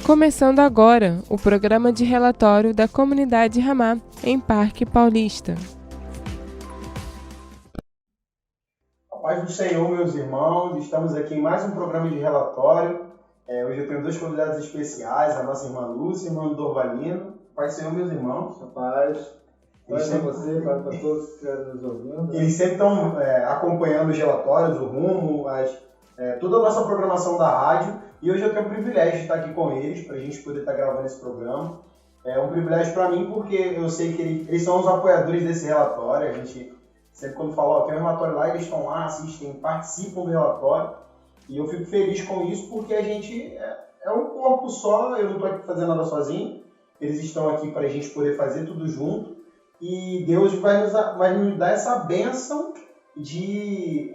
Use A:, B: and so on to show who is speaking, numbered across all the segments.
A: Começando agora o programa de relatório da comunidade Ramá, em Parque Paulista.
B: A paz do Senhor, meus irmãos, estamos aqui em mais um programa de relatório. Hoje eu tenho dois convidados especiais, a nossa irmã Lúcia e o irmão Dorvalino. Paz do Senhor, meus irmãos.
C: A paz. Paz para você, paz para todos que estiverem nos ouvindo.
B: Eles sempre estão acompanhando os relatórios, o rumo, toda a nossa programação da rádio. E hoje eu tenho o privilégio de estar aqui com eles, para a gente poder estar gravando esse programa. É um privilégio para mim, porque eu sei que eles são os apoiadores desse relatório. A gente sempre quando fala, tem um relatório lá, eles estão lá, assistem, participam do relatório. E eu fico feliz com isso, porque a gente é um corpo só, eu não estou aqui fazendo nada sozinho. Eles estão aqui para a gente poder fazer tudo junto. E Deus vai nos dar essa bênção de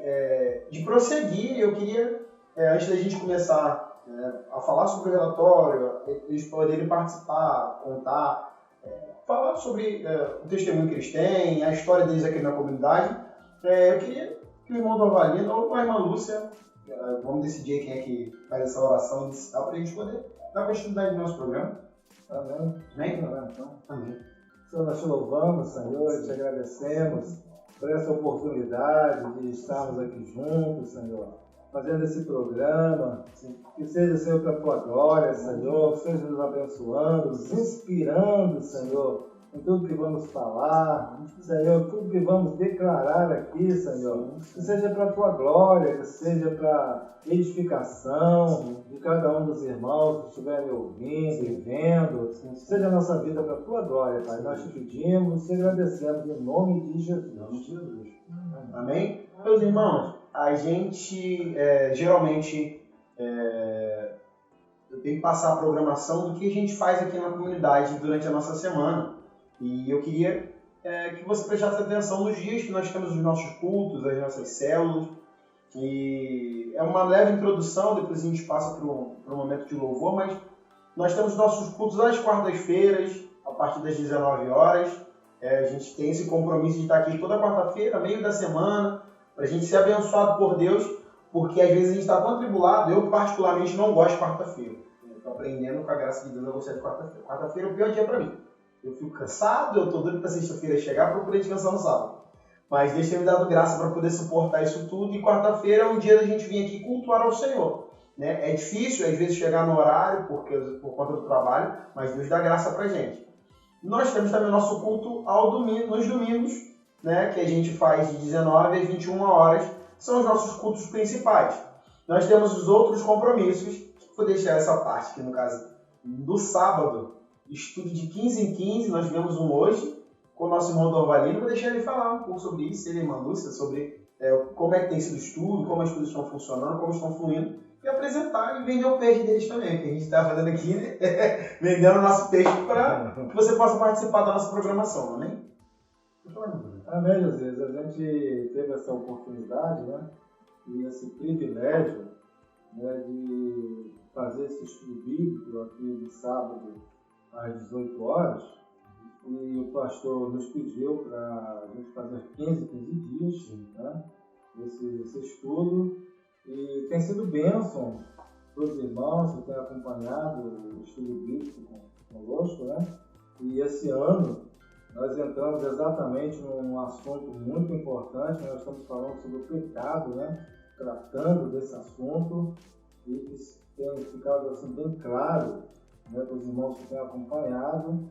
B: prosseguir. Eu queria, antes da gente começar a falar sobre o relatório, eles poderem participar, contar, falar sobre o testemunho que eles têm, a história deles aqui na comunidade. Eu queria que o irmão Dorvalino ou a irmã Lúcia, vamos decidir quem é que faz essa oração inicial para a gente poder dar continuidade no nosso programa.
C: Amém.
B: Amém?
C: Então.
B: Amém.
C: Senhor, nós te louvamos, Senhor, e te agradecemos por essa oportunidade de estarmos aqui juntos, Senhor, fazendo esse programa. Que seja, Senhor, para a tua glória, Senhor, que seja nos abençoando, nos inspirando, Senhor, em tudo que vamos falar, Senhor, tudo que vamos declarar aqui, Senhor, que seja para a tua glória, que seja para edificação de cada um dos irmãos que estiverem ouvindo e vendo, que seja a nossa vida para a tua glória, Pai. Nós te pedimos e agradecemos em nome de Jesus.
B: Amém? Meus irmãos, a gente geralmente eu tenho que passar a programação do que a gente faz aqui na comunidade durante a nossa semana. E eu queria que você prestasse atenção nos dias que nós temos os nossos cultos, as nossas células. E é uma leve introdução, depois a gente passa para um momento de louvor, mas nós temos nossos cultos às quartas-feiras, a partir das 19 horas. A gente tem esse compromisso de estar aqui toda quarta-feira, meio da semana, para a gente ser abençoado por Deus, porque às vezes a gente está tão atribulado. Eu particularmente não gosto de quarta-feira. Estou aprendendo com a graça de Deus a gostar de quarta-feira. Quarta-feira é o pior dia para mim. Eu fico cansado, eu estou doido para sexta-feira chegar, procurei descansar no sábado. Mas Deus tem me dado graça para poder suportar isso tudo. E quarta-feira é um dia da gente vir aqui cultuar ao Senhor. Né? É difícil, às vezes, chegar no horário por conta do trabalho, mas Deus dá graça para a gente. Nós temos também o nosso culto nos domingos, né? Que a gente faz de 19 às 21 horas. São os nossos cultos principais. Nós temos os outros compromissos. Vou deixar essa parte aqui, no caso, do sábado. Estudo de 15 em 15, nós tivemos um hoje com o nosso irmão Dorvalino. Vou deixar ele falar um pouco sobre isso, ele e a irmã Lúcia, sobre como é que tem sido o estudo, como as coisas estão funcionando, como estão fluindo, e apresentar e vender o peixe deles também, que a gente está fazendo aqui, né? Vendendo o nosso peixe para que você possa participar da nossa programação, amém?
C: Amém, Jesus. A gente teve essa oportunidade, né? E esse privilégio, né, de fazer esse estudo bíblico aqui de sábado às 18 horas, e o pastor nos pediu para a gente fazer 15 dias, né, esse estudo, e tem sido bênção para os irmãos que têm acompanhado o estudo bíblico conosco, né, e esse ano nós entramos exatamente num assunto muito importante. Nós estamos falando sobre o pecado, né, tratando desse assunto, e que tem ficado assim, bem claro, né, para os irmãos que têm acompanhado,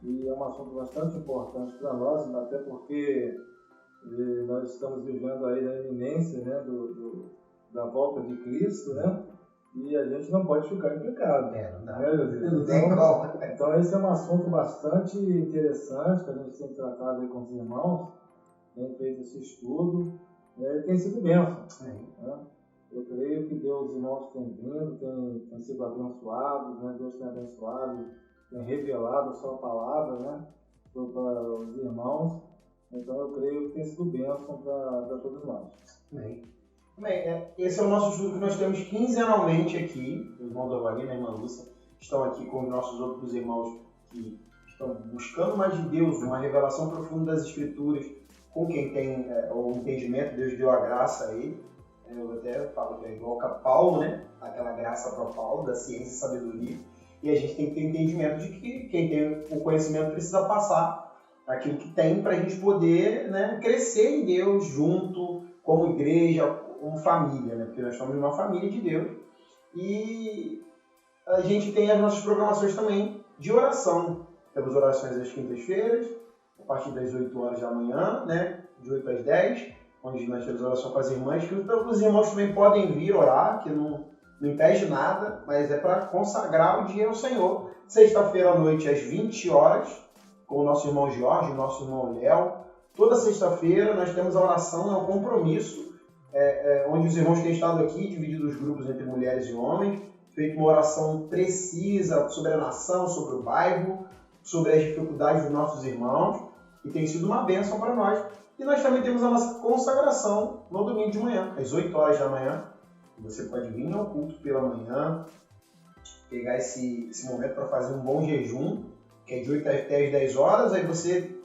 C: e é um assunto bastante importante para nós, até porque nós estamos vivendo aí na iminência, né, da volta de Cristo, né, e a gente não pode ficar em pecado. Então esse é um assunto bastante interessante que a gente tem tratado aí com os irmãos, tem feito esse estudo, e tem sido bênção. Né? Eu creio que Deus, os irmãos têm vindo, têm sido abençoados, né? Deus tem abençoado, tem revelado a sua palavra, né, para os irmãos. Então eu creio que tem sido bênção para todos nós.
B: Bem, esse é o nosso estudo que nós temos quinzenalmente aqui. O irmão Dorvalino e a irmã Lúcia estão aqui com os nossos outros irmãos que estão buscando mais de Deus, uma revelação profunda das Escrituras, com quem tem o entendimento. Deus deu a graça a ele. Eu até falo que é igual a Paulo, né? Aquela graça para Paulo, da ciência e sabedoria. e a gente tem que ter entendimento de que quem tem o conhecimento precisa passar aquilo que tem para a gente poder, né, crescer em Deus junto, como igreja, como família, né? Porque nós somos uma família de Deus. E a gente tem as nossas programações também de oração. Temos orações às quintas-feiras, a partir das 8 horas da manhã, né? De 8 às 10, onde nós temos oração com as irmãs, que os irmãos também podem vir orar, que não impede nada, mas é para consagrar o dia ao Senhor. Sexta-feira à noite, às 20 horas, com o nosso irmão Jorge, o nosso irmão Léo. Toda sexta-feira nós temos a oração, é um compromisso, onde os irmãos têm estado aqui, divididos os grupos entre mulheres e homens, feito uma oração precisa sobre a nação, sobre o bairro, sobre as dificuldades dos nossos irmãos, e tem sido uma bênção para nós. E nós também temos a nossa consagração no domingo de manhã, às 8 horas da manhã. Você pode vir ao culto pela manhã, pegar esse momento para fazer um bom jejum, que é de 8 até as 10 horas, aí você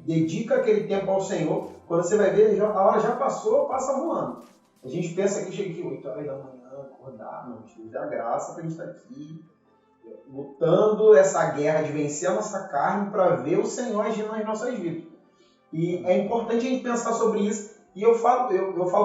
B: dedica aquele tempo ao Senhor. Quando você vai ver, a hora já passou, passa voando. A gente pensa que chega aqui 8 horas da manhã, acordar, não, Deus dá graça para a gente estar aqui, lutando essa guerra de vencer a nossa carne para ver o Senhor agindo nas nossas vidas. E é importante a gente pensar sobre isso. E eu falo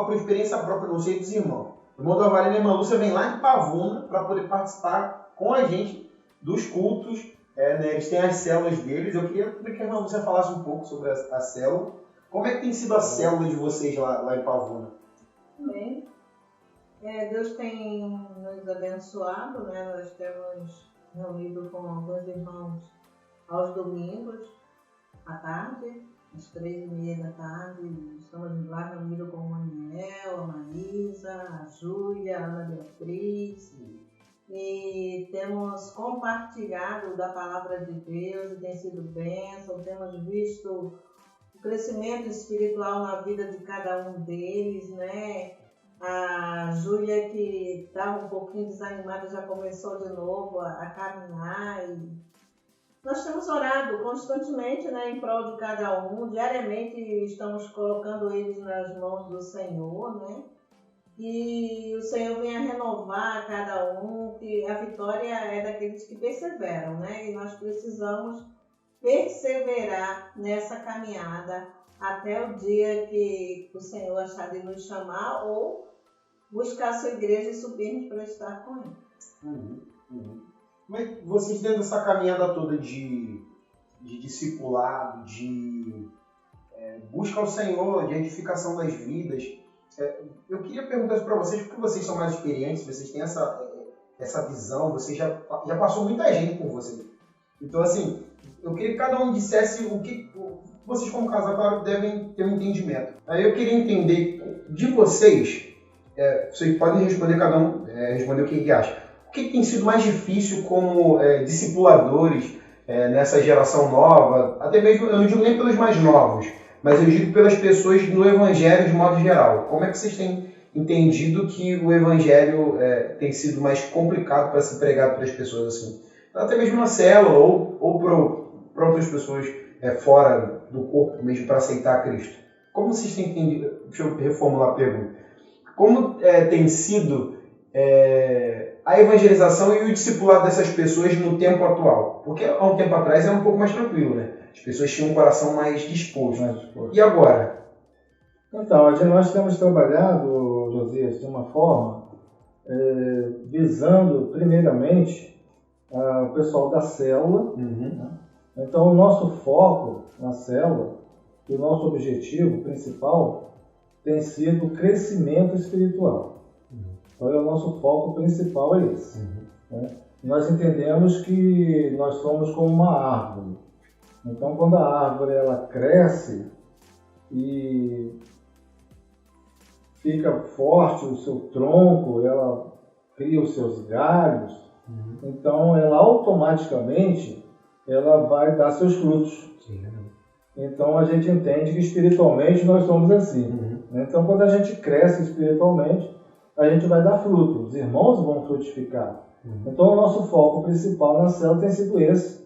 B: por experiência própria, não sei dos irmãos. O irmão da Valena e a irmã Lúcia vem lá de Pavuna para poder participar com a gente dos cultos. Né, eles têm as células deles. Eu queria que a irmã Lúcia falasse um pouco sobre a célula. Como é que tem sido a célula de vocês lá em Pavuna?
D: Bem, Deus tem nos abençoado, né? Nós temos reunido com alguns irmãos aos domingos, à tarde, às 3h30 da tarde. Estamos lá reunidos com o Manuel, a Marisa, a Júlia, a Ana Beatriz. E temos compartilhado da palavra de Deus e tem sido bênção. Temos visto o crescimento espiritual na vida de cada um deles, né? A Júlia, que estava um pouquinho desanimada, já começou de novo a caminhar. E nós temos orado constantemente, né, em prol de cada um. Diariamente estamos colocando eles nas mãos do Senhor, né? E o Senhor venha renovar cada um, que a vitória é daqueles que perseveram, né? E nós precisamos perseverar nessa caminhada até o dia que o Senhor achar de nos chamar ou buscar a sua igreja e subirmos para estar com Ele.
B: Mas vocês dentro dessa caminhada toda de discipulado, de busca ao Senhor, de edificação das vidas, eu queria perguntar para vocês, porque vocês são mais experientes, vocês têm essa visão, vocês já passou muita gente com vocês. Então, assim, eu queria que cada um dissesse o que vocês, como casal, claro, devem ter um entendimento. Aí eu queria entender de vocês, vocês podem responder, cada um responder o que acha. O que tem sido mais difícil como discipuladores nessa geração nova, até mesmo, eu não digo nem pelos mais novos, mas eu digo pelas pessoas no Evangelho de modo geral. Como é que vocês têm entendido que o Evangelho tem sido mais complicado para ser pregado para as pessoas assim? Até mesmo na célula ou para outras pessoas fora do corpo mesmo para aceitar Cristo. Como vocês têm entendido? Deixa eu reformular a pergunta. Como tem sido a evangelização e o discipulado dessas pessoas no tempo atual? Porque há um tempo atrás era um pouco mais tranquilo, né? As pessoas tinham um coração mais disposto. E agora?
C: Então, nós temos trabalhado, Josias, de uma forma visando, primeiramente, o pessoal da célula. Né? Então, o nosso foco na célula, o nosso objetivo principal, tem sido o crescimento espiritual. Então, o nosso foco principal é esse. Né? Nós entendemos que nós somos como uma árvore. Então, quando a árvore ela cresce e fica forte o seu tronco, ela cria os seus galhos, então ela automaticamente ela vai dar seus frutos. Então a gente entende que espiritualmente nós somos assim. Então, quando a gente cresce espiritualmente, a gente vai dar fruto, os irmãos vão frutificar. Então, o nosso foco principal na célula tem sido esse,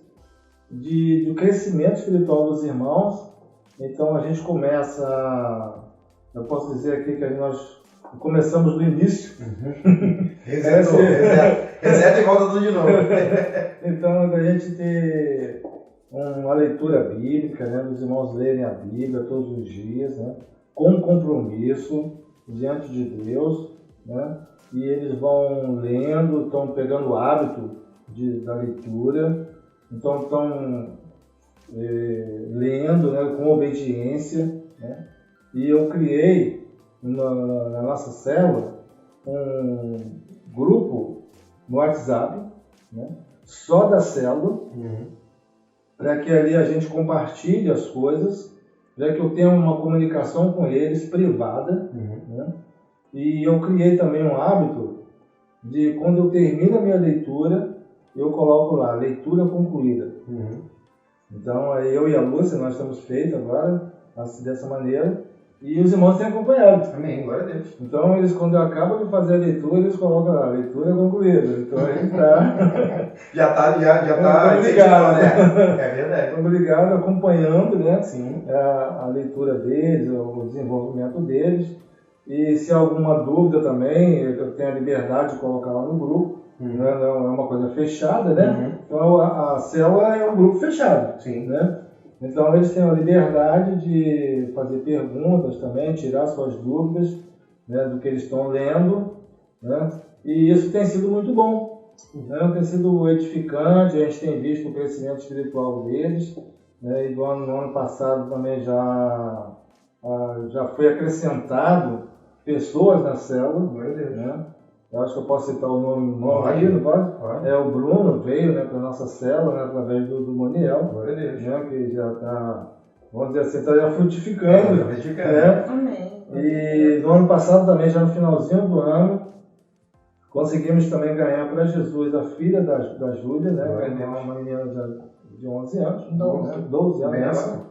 C: do crescimento espiritual dos irmãos. Então, a gente começa, eu posso dizer aqui que nós começamos do início.
B: Reseta e volta tudo de novo.
C: Então, da gente ter uma leitura bíblica, né, dos irmãos lerem a Bíblia todos os dias, né, com compromisso diante de Deus, né, e eles vão lendo, estão pegando o hábito da leitura, então estão lendo, né, com obediência, né, e eu criei na nossa célula um grupo no WhatsApp, né, só da célula, para que ali a gente compartilhe as coisas, para que eu tenha uma comunicação com eles privada, né? E eu criei também um hábito de, quando eu termino a minha leitura, eu coloco lá, leitura concluída. Então, aí eu e a Lúcia, nós estamos feitos agora, assim, dessa maneira, e os irmãos têm acompanhado.
B: Amém, glória a Deus.
C: Então, eles, quando eu acabo de fazer a leitura, eles colocam lá, leitura concluída. Então, a gente está...
B: já tá
C: ligado,
B: né? É verdade.
C: Estamos ligados, acompanhando, né?
B: Sim.
C: A leitura deles, o desenvolvimento deles. E se há alguma dúvida também, eu tenho a liberdade de colocar lá no grupo. Não é uma coisa fechada, né? Então, a célula é um grupo fechado.
B: Sim.
C: Né? Então, eles têm a liberdade de fazer perguntas também, tirar suas dúvidas, né, do que eles estão lendo, né? E isso tem sido muito bom, né? Tem sido edificante, a gente tem visto o crescimento espiritual deles, né? E no ano passado também já foi acrescentado pessoas na célula, né? Eu acho que eu posso citar o nome aqui, não pode? É o Bruno, veio, né, para a nossa célula, né, através do Moniel, né, que já está, vamos dizer assim, está já frutificando. Né?
D: Amém.
C: E no ano passado também, já no finalzinho do ano, conseguimos também ganhar para Jesus a filha da Júlia, né, uma menina de 11 anos, 12 anos.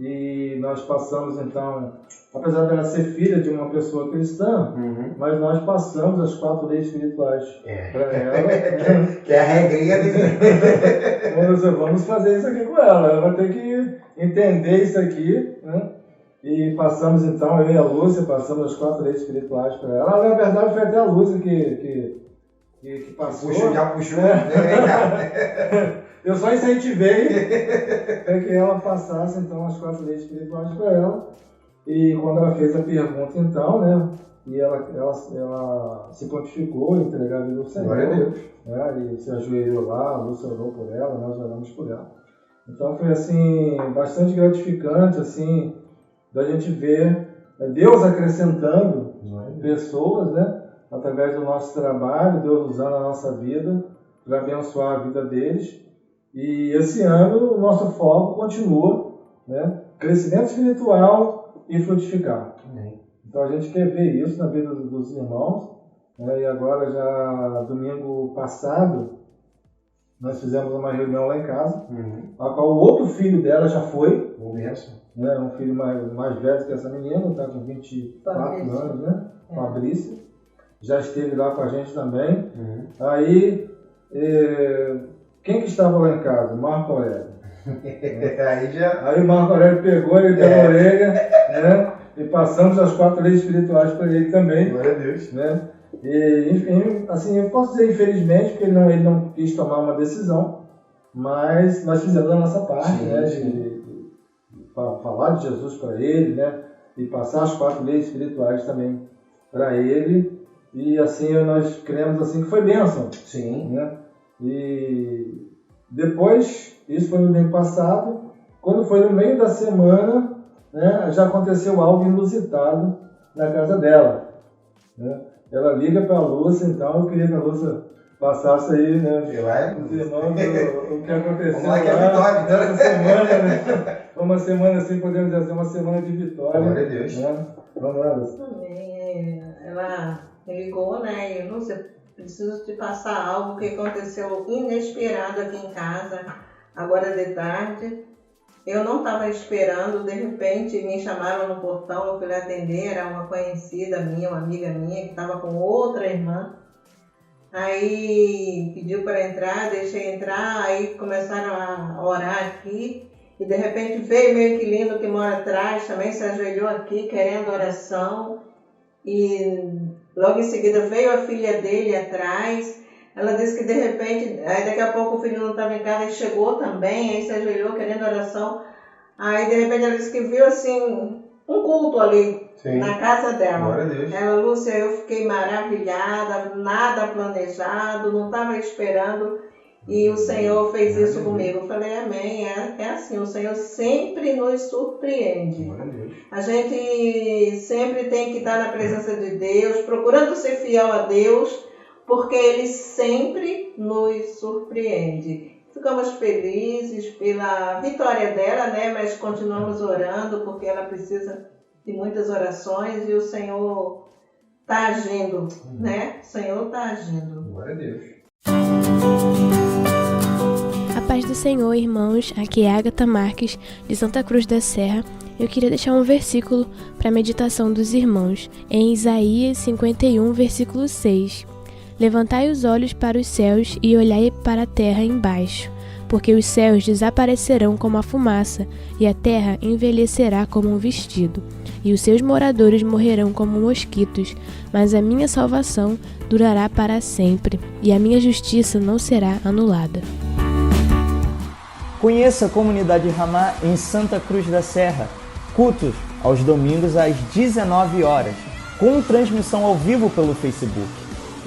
C: E nós passamos, então, apesar dela ser filha de uma pessoa cristã, mas nós passamos as 4 leis espirituais para ela.
B: Que é a regrinha dele.
C: Vamos fazer isso aqui com ela. Ela vai ter que entender isso aqui, né? E passamos, então, eu e a Lúcia, passamos as 4 leis espirituais para ela. Na verdade, foi até a Lúcia que passou.
B: Já puxou, né?
C: Eu só incentivei para que ela passasse, então, as 4 leis espirituais para ela. E quando ela fez a pergunta, então, né, e ela se prontificou a entregar a vida ao Senhor.
B: Glória a Deus.
C: Né, e se ajoelhou lá, a Lúcia orou por ela, nós oramos por ela. Então foi, assim, bastante gratificante, assim, da gente ver Deus acrescentando pessoas, né, através do nosso trabalho, Deus usando a nossa vida para abençoar a vida deles. E esse ano o nosso foco continua, né? Crescimento espiritual e frutificar. Então a gente quer ver isso na vida dos irmãos, né? E agora, já domingo passado, nós fizemos uma reunião lá em casa, a qual o outro filho dela já foi, né? Um filho mais velho que essa menina, está com 24 anos, né? Fabrício, já esteve lá com a gente também. Aí quem que estava lá em casa? Marco Aurélio. Aí o Marco Aurélio pegou ele pela orelha, né? E passamos as 4 leis espirituais para ele também.
B: Glória a Deus.
C: Né? E, enfim, assim, eu posso dizer infelizmente, porque ele não quis tomar uma decisão, mas nós fizemos a nossa parte, né? De falar de Jesus para ele, né? E passar as 4 leis espirituais também para ele. E assim nós cremos assim que foi bênção. Né? E depois, isso foi no domingo passado, quando foi no meio da semana, né, já aconteceu algo inusitado na casa dela. Né? Ela liga para a Lúcia, então eu queria que a Lúcia passasse aí, né, os irmãos, o que aconteceu.
B: Vamos lá, que é vitória.
C: Essa semana, né? Foi uma semana, assim, podemos dizer assim, uma semana de vitória.
B: Glória a Deus.
C: Né? Vamos lá, Lúcia.
D: Ela me ligou, né, e Lúcia, preciso te passar algo que aconteceu inesperado aqui em casa, agora de tarde. Eu não estava esperando, de repente me chamaram no portão, eu fui atender, era uma conhecida minha, uma amiga minha, que estava com outra irmã. Aí pediu para entrar, deixei entrar, aí começaram a orar aqui. E de repente veio meu inquilino que mora atrás, também se ajoelhou aqui querendo oração. E logo em seguida veio a filha dele atrás. Ela disse que de repente, aí daqui a pouco o filho não estava em casa e chegou também, aí se ajoelhou querendo oração. Aí de repente ela disse que viu assim um culto ali na casa dela.
B: Glória a Deus.
D: Ela, Lúcia, eu fiquei maravilhada, nada planejado, não estava esperando. E o Senhor fez isso comigo. Eu falei, amém. É assim, o Senhor sempre nos surpreende.
B: Glória a Deus.
D: A gente sempre tem que estar na presença de Deus, procurando ser fiel a Deus, porque Ele sempre nos surpreende. Ficamos felizes pela vitória dela, né? Mas continuamos orando, porque ela precisa de muitas orações e o Senhor está agindo, né? O Senhor está agindo.
B: Glória a Deus.
E: A paz do Senhor, irmãos. Aqui é Agatha Marques, de Santa Cruz da Serra. Eu queria deixar um versículo para a meditação dos irmãos, em Isaías 51, versículo 6. Levantai os olhos para os céus e olhai para a terra embaixo, porque os céus desaparecerão como a fumaça, e a terra envelhecerá como um vestido, e os seus moradores morrerão como mosquitos, mas a minha salvação durará para sempre, e a minha justiça não será anulada.
F: Conheça a Comunidade Ramá em Santa Cruz da Serra. Cultos aos domingos às 19 horas, com transmissão ao vivo pelo Facebook.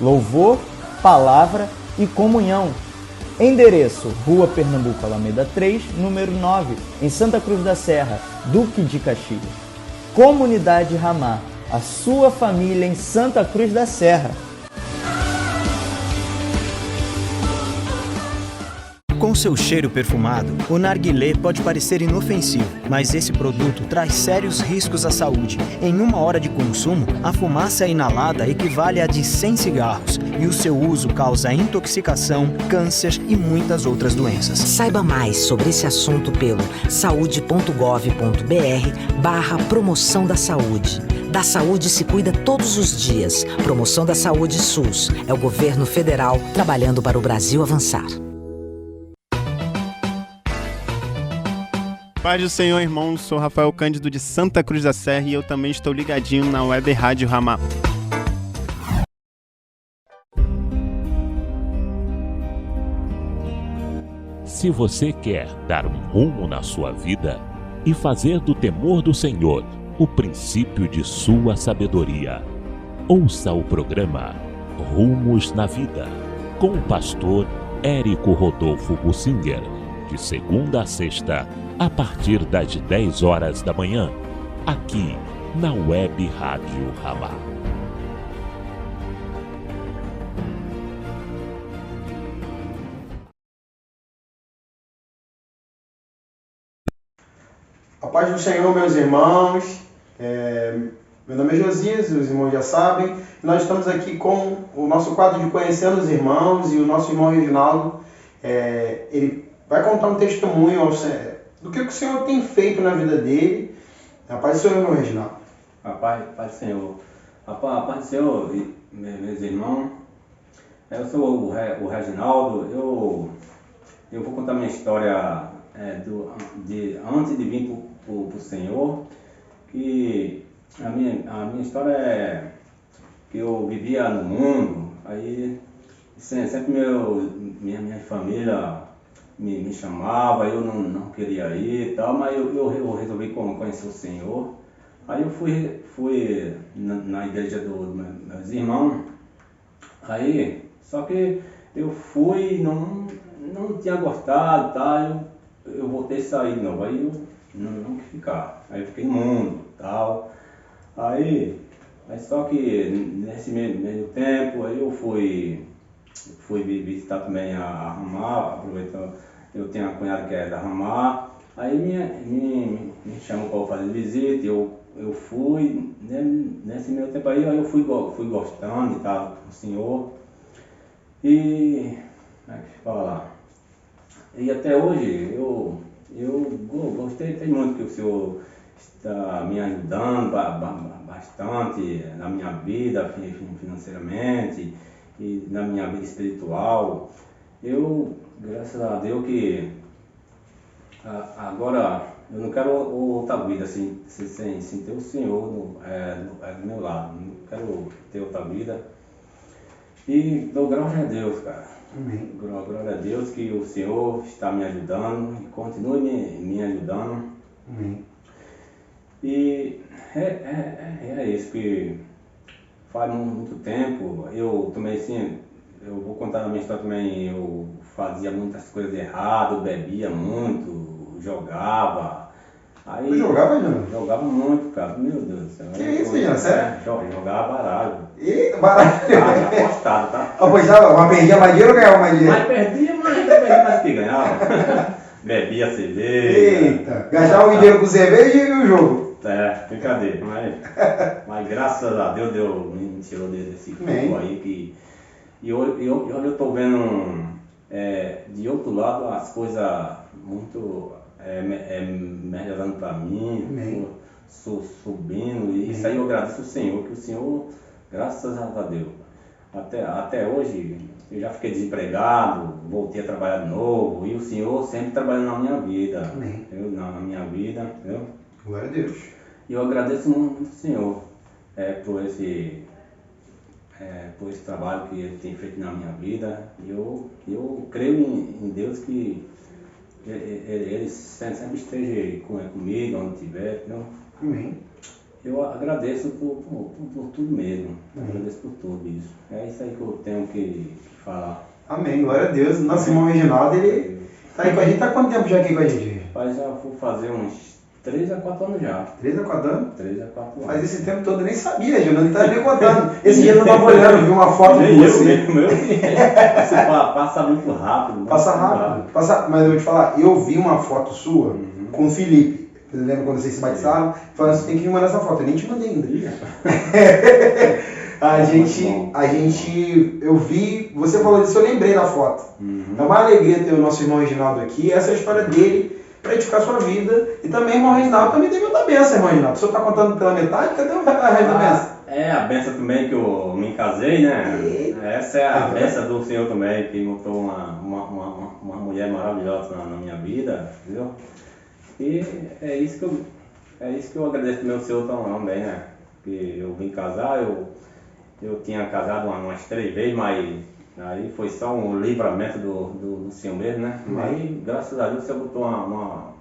F: Louvor, palavra e comunhão. Endereço: Rua Pernambuco, Alameda 3, número 9, em Santa Cruz da Serra, Duque de Caxias. Comunidade Ramá, a sua família em Santa Cruz da Serra.
G: Com seu cheiro perfumado, o narguilé pode parecer inofensivo, mas esse produto traz sérios riscos à saúde. Em 1 hora de consumo, a fumaça inalada equivale a de 100 cigarros e o seu uso causa intoxicação, câncer e muitas outras doenças.
H: Saiba mais sobre esse assunto pelo saude.gov.br/promoção da saúde. Da saúde se cuida todos os dias. Promoção da Saúde SUS. É o governo federal trabalhando para o Brasil avançar.
I: Paz do Senhor, irmãos. Sou Rafael Cândido de Santa Cruz da Serra e eu também estou ligadinho na Web Rádio Ramá.
J: Se você quer dar um rumo na sua vida e fazer do temor do Senhor o princípio de sua sabedoria, ouça o programa Rumos na Vida, com o pastor Érico Rodolfo Bussinger, de segunda a sexta, a partir das 10 horas da manhã, aqui na Web Rádio Ramá.
B: A paz do Senhor, meus irmãos. Meu nome é Josias, os irmãos já sabem. Nós estamos aqui com o nosso quadro de Conhecendo os Irmãos e o nosso irmão Reginaldo. Ele vai contar um testemunho do que o Senhor tem feito na vida dele. A paz do Senhor, irmão Reginaldo.
K: A paz do Senhor. A paz do Senhor, meus irmãos. Eu sou o Reginaldo. Eu vou contar minha história antes de vir para o Senhor. Que a minha história é que eu vivia no mundo. Aí sempre minha família me chamava, eu não queria ir e tal, mas eu resolvi conhecer o Senhor. Aí eu fui na igreja dos meus irmãos. Aí, só que eu fui, não tinha gostado, tá? Eu voltei a sair de novo, aí eu não quis ficar. Aí eu fiquei no mundo, tal. Aí só que nesse meio tempo, aí eu fui visitar também a Ramá, aproveitando, eu tenho uma cunhada que é da Ramá, aí me chamou para fazer visita, eu fui, nesse meio tempo aí eu fui gostando de estar com o Senhor, e, como é que se fala, e até hoje eu gostei muito que o Senhor está me ajudando bastante na minha vida financeiramente, e na minha vida espiritual. Eu, graças a Deus, que agora eu não quero outra vida sem ter o Senhor do meu lado. Não quero ter outra vida. E dou graças a Deus, cara.
B: Amém.
K: Glória a Deus que o Senhor está me ajudando e continue me ajudando.
B: Amém.
K: E é isso que faz muito tempo. Eu também, assim, eu vou contar a minha história também. Eu fazia muitas coisas erradas, bebia muito, jogava. Aí,
B: Tu jogava, Júnior?
K: Jogava muito, cara. Meu Deus do céu.
B: Que isso, Júnior? Sério?
K: Jogava baralho.
B: Eita, baralho.
K: Apostado, tá?
B: Apostava, mas perdia mais dinheiro ou ganhava mais dinheiro?
K: Mas perdia, mas ainda perdia mais que ganhava. Bebia cerveja.
B: Eita, gastava o dinheiro com cerveja e o jogo.
K: Brincadeira. Mas graças a Deus, me tirou desse fogo aí. E hoje eu tô vendo de outro lado as coisas muito melhorando para mim, subindo. E isso aí eu agradeço ao Senhor, que o Senhor, graças a Deus, até hoje eu já fiquei desempregado, voltei a trabalhar de novo, e o Senhor sempre trabalhando na minha vida, na minha vida, entendeu?
B: Glória a Deus.
K: E eu agradeço muito ao Senhor por esse trabalho que Ele tem feito na minha vida. E eu creio em Deus que Ele sempre esteja comigo, onde estiver, entendeu?
B: Amém.
K: Eu agradeço por tudo mesmo. Agradeço por tudo isso. É isso aí que eu tenho que falar.
B: Amém, glória a Deus. Nosso irmão Reginaldo, ele tá aí com a gente. Tá há quanto tempo já aqui com a gente?
K: Mas já vou fazer uns 3 a 4 anos já.
B: 3 a 4 anos?
K: 3 a 4 anos.
B: Faz esse tempo todo, eu nem sabia, Júnior, não tá nem contando. Esse dia eu tava olhando, vi uma foto de você.
K: Você passa muito rápido.
B: Passa rápido. Mas eu vou te falar, eu vi uma foto sua com o Felipe. Você lembra quando vocês se batizaram? Falando, você tem que me mandar essa foto. Eu nem te mandei ainda. Eu vi, você falou disso, eu lembrei da foto. É uma alegria ter o nosso irmão Reginaldo aqui. Essa é a história dele, para edificar a sua vida. E também, irmão Reginaldo, também teve outra bênção, irmão Reginaldo. O senhor está contando pela metade? Cadê o resto da bênção?
K: A bênção também que eu me casei, né? Essa é a bênção do Senhor também, que botou uma mulher maravilhosa na minha vida, entendeu? E é isso que eu agradeço ao meu Senhor também, né? Porque eu vim casar, eu tinha casado umas 3 vezes, mas aí foi só um livramento do Senhor mesmo, né? Aí, graças a Deus, o Senhor botou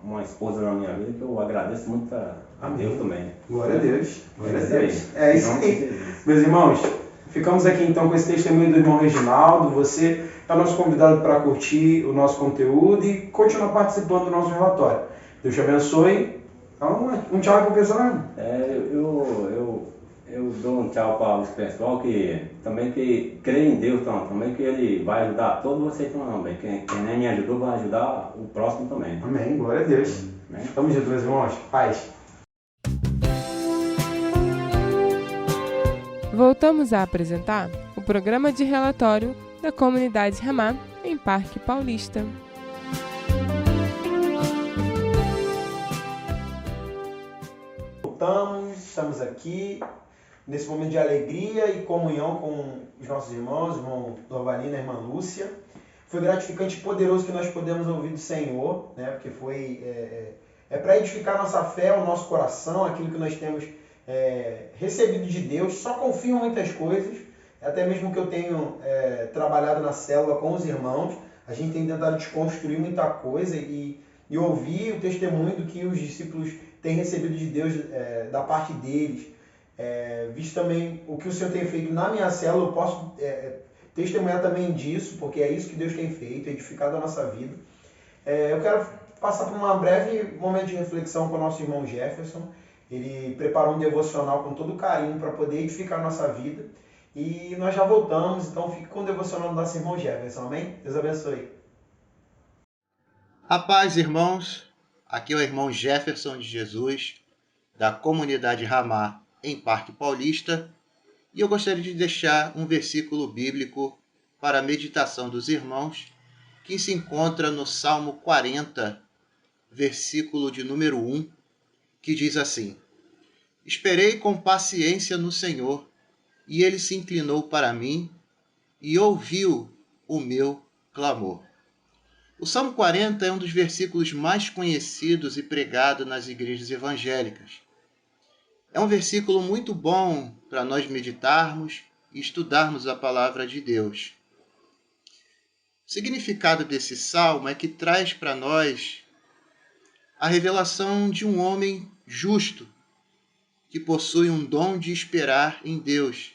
K: uma esposa na minha vida que eu agradeço muito a Deus também.
B: Glória a Deus. Glória a Deus. É isso aí. Meus irmãos, ficamos aqui então com esse testemunho do irmão Reginaldo. Você é nosso convidado para curtir o nosso conteúdo e continuar participando do nosso relatório. Deus te abençoe. Então, um tchau para o pessoal.
K: Eu dou um tchau para os pessoal que crê em Deus também, que Ele vai ajudar todos vocês também. Quem nem me ajudou vai ajudar o próximo também.
B: Amém. Glória a Deus. Tamo junto, meus irmãos. Paz.
A: Voltamos a apresentar o programa de relatório da comunidade Ramá em Parque Paulista.
B: Estamos aqui nesse momento de alegria e comunhão com os nossos irmãos, o irmão Dorvalina e a irmã Lúcia. Foi gratificante e poderoso que nós podemos ouvir do Senhor, né? Porque foi para edificar nossa fé, o nosso coração, aquilo que nós temos recebido de Deus. Só confio em muitas coisas, até mesmo que eu tenho trabalhado na célula com os irmãos, a gente tem tentado desconstruir muita coisa e ouvir o testemunho do que os discípulos têm recebido de Deus da parte deles. Visto também o que o Senhor tem feito na minha célula, eu posso testemunhar também disso, porque é isso que Deus tem feito, edificado a nossa vida. Eu quero passar por um breve momento de reflexão com o nosso irmão Jefferson. Ele preparou um devocional com todo carinho para poder edificar a nossa vida. E nós já voltamos, então fique com o devocional do nosso irmão Jefferson, amém? Deus abençoe.
L: A paz, irmãos. Aqui é o irmão Jefferson de Jesus, da comunidade Ramá, em Parque Paulista, e eu gostaria de deixar um versículo bíblico para a meditação dos irmãos, que se encontra no Salmo 40, versículo de número 1, que diz assim: Esperei com paciência no Senhor, e ele se inclinou para mim e ouviu o meu clamor. O Salmo 40 é um dos versículos mais conhecidos e pregado nas igrejas evangélicas. É um versículo muito bom para nós meditarmos, e estudarmos a palavra de Deus. O significado desse salmo é que traz para nós a revelação de um homem justo, que possui um dom de esperar em Deus,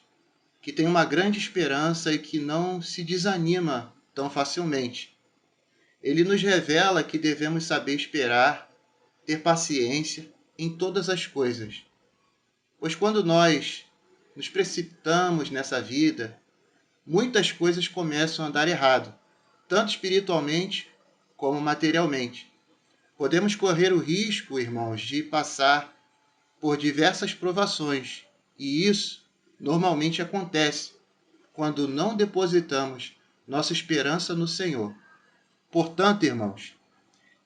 L: que tem uma grande esperança e que não se desanima tão facilmente. Ele nos revela que devemos saber esperar, ter paciência em todas as coisas. Pois quando nós nos precipitamos nessa vida, muitas coisas começam a dar errado, tanto espiritualmente como materialmente. Podemos correr o risco, irmãos, de passar por diversas provações, e isso normalmente acontece quando não depositamos nossa esperança no Senhor. Portanto, irmãos,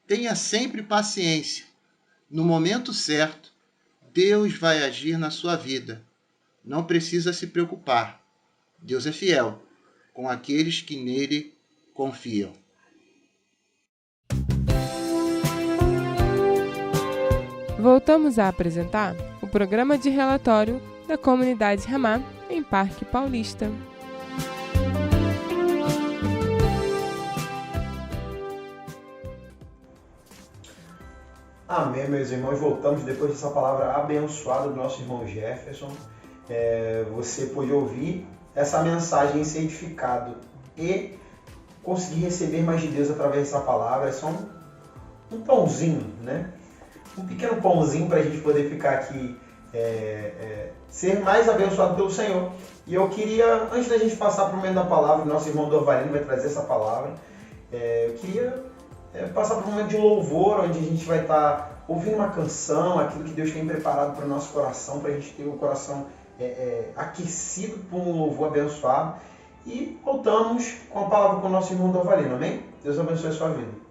L: tenha sempre paciência. No momento certo, Deus vai agir na sua vida. Não precisa se preocupar. Deus é fiel com aqueles que nele confiam.
A: Voltamos a apresentar o programa de relatório da Comunidade Ramá em Parque Paulista.
B: Amém, meus irmãos. Voltamos depois dessa palavra abençoada do nosso irmão Jefferson. Você pôde ouvir essa mensagem e ser edificado e conseguir receber mais de Deus através dessa palavra. É só um pãozinho, né? Um pequeno pãozinho para a gente poder ficar aqui, ser mais abençoado pelo Senhor. E eu queria, antes da gente passar para o momento da palavra, o nosso irmão Dorvalino vai trazer essa palavra, eu queria passar para um momento de louvor, onde a gente vai estar ouvindo uma canção, aquilo que Deus tem preparado para o nosso coração, para a gente ter o coração aquecido por um louvor abençoado. E voltamos com a palavra com o nosso irmão Dorvalino, amém? Deus abençoe a sua vida.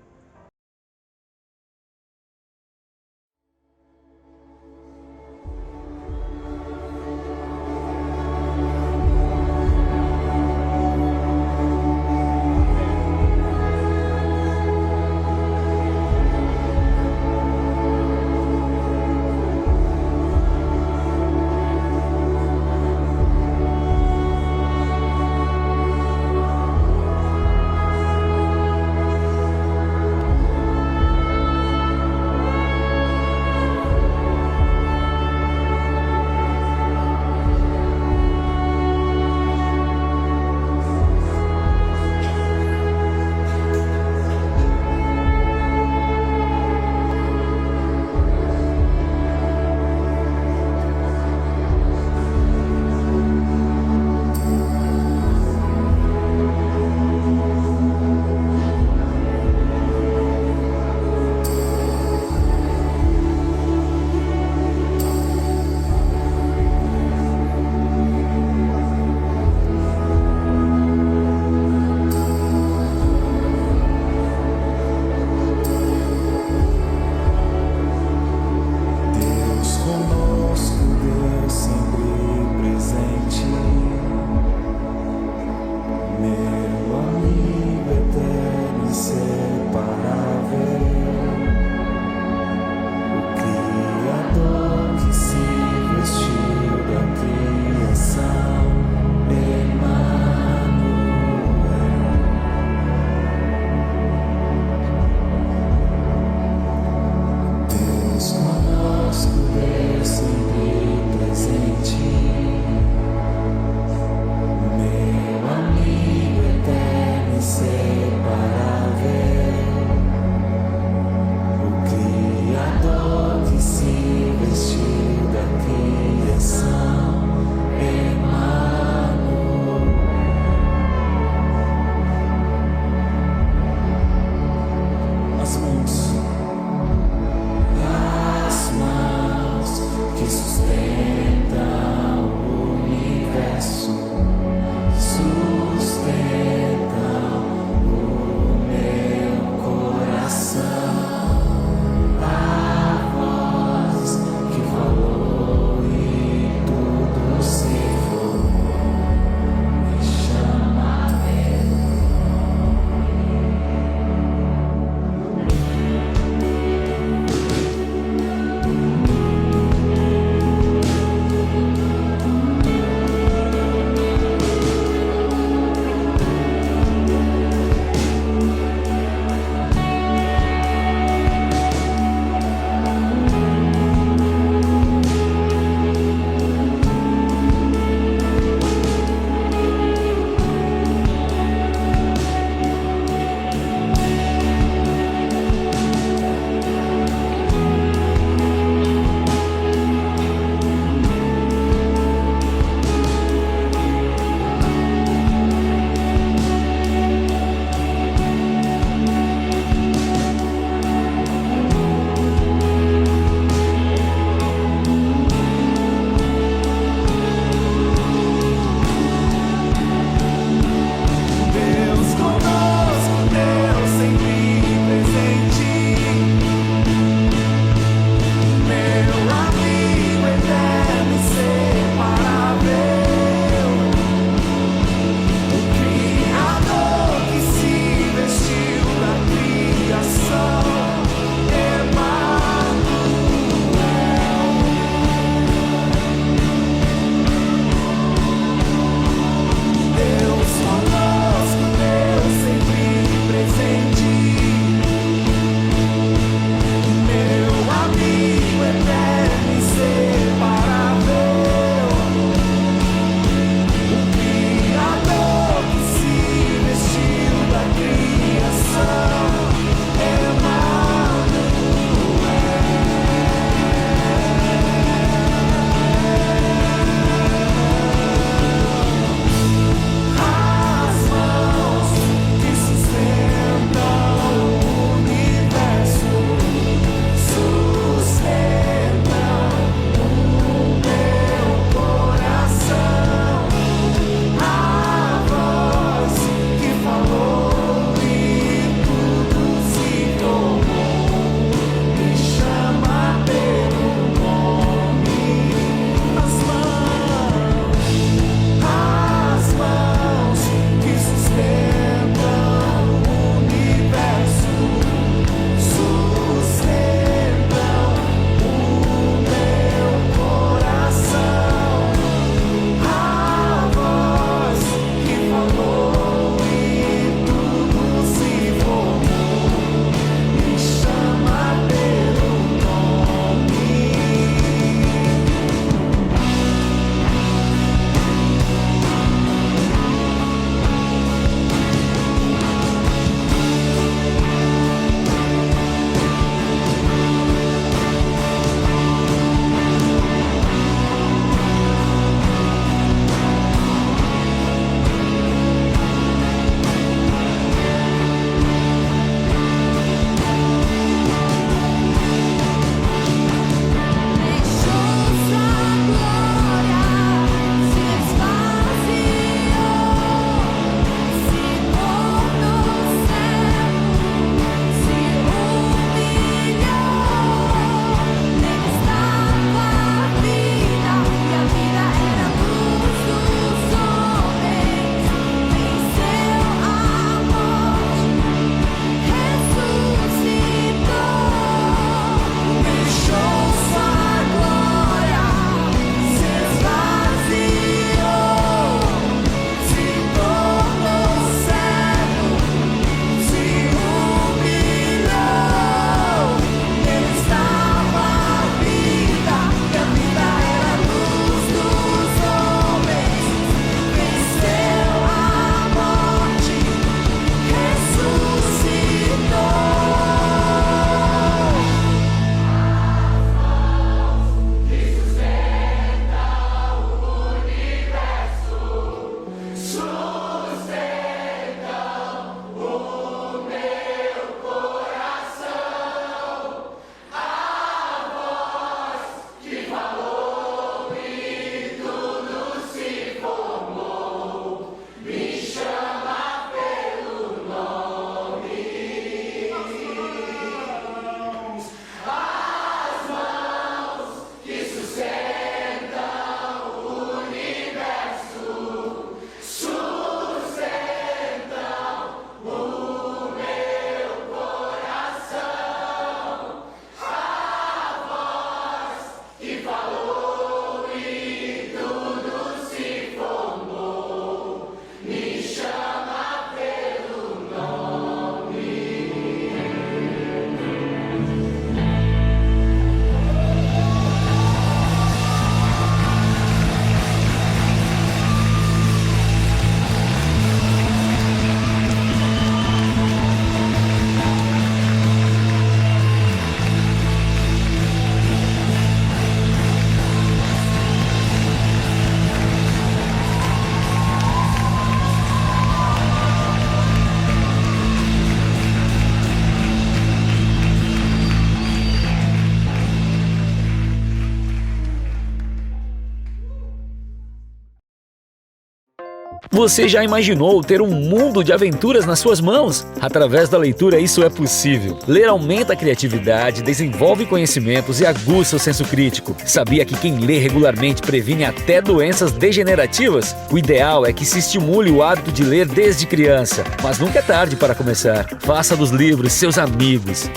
M: Você já imaginou ter um mundo de aventuras nas suas mãos? Através da leitura isso é possível. Ler aumenta a criatividade, desenvolve conhecimentos e aguça o senso crítico. Sabia que quem lê regularmente previne até doenças degenerativas? O ideal é que se estimule o hábito de ler desde criança, mas nunca é tarde para começar. Faça dos livros seus amigos.